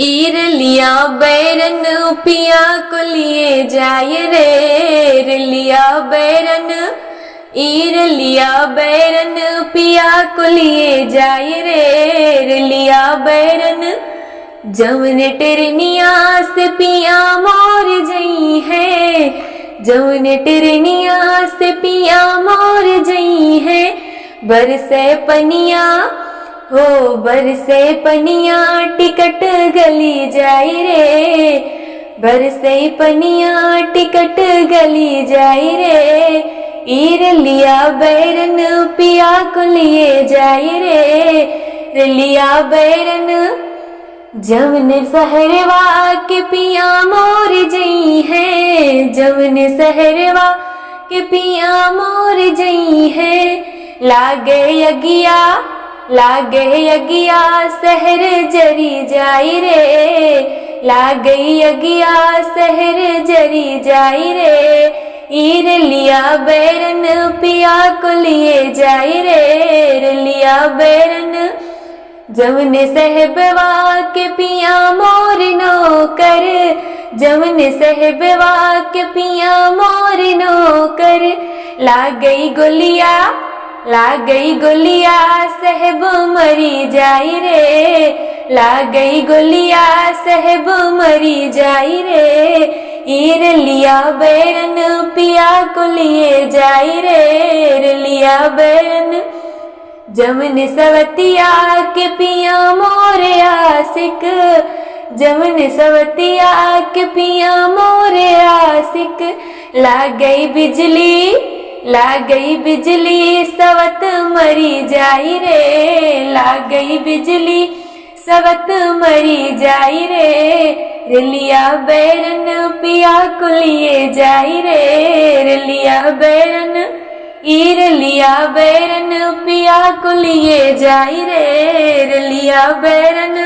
ईर लिया बैरन पिया को लिए जाय रे लिया बैरन ईर लिया बैरन पिया को लिए जाय रे लिया बैरन जवन टेरनिया से पिया मोर जई है जवन टेरनिया से पिया मोर जई है बरसे पनिया हो बरसे पनिया टिकट गली जाय रे बरसे पनिया टिकट गली जाय रे ईर लिया बैरन पिया को लिए जाय रे लिया बैरन जवन सहरवा के पिया मोर जई है जवन सहरवा के पिया मोर जई है लागे यगिया सहर जरी जाय रे लागे यगिया सहर जरी जाय रे ईर लिया बैरन पिया को लिए जाय रे लिया बैरन जवन सहबवा के पिया मोर नौकर जवन सहबवा के पिया मोर नौकर लागई गोलिया सहब मरी जाय रे लागई गोलिया सहब मरी जाय रे ईर लिया बैरन पिया को लिए जाय रे लिया बैरन जवन सवतिया के पिया मोर आशिक जवन सवतिया के पिया मोर आशिक लागई बिजली सवत मरी जाय रे लागई बिजली सवत मरी जाय रे लिया बैरन पिया को लिए जाय रे लिया बैरन ईर लिया बैरन पिया को लिए जाय रे लिया बैरन।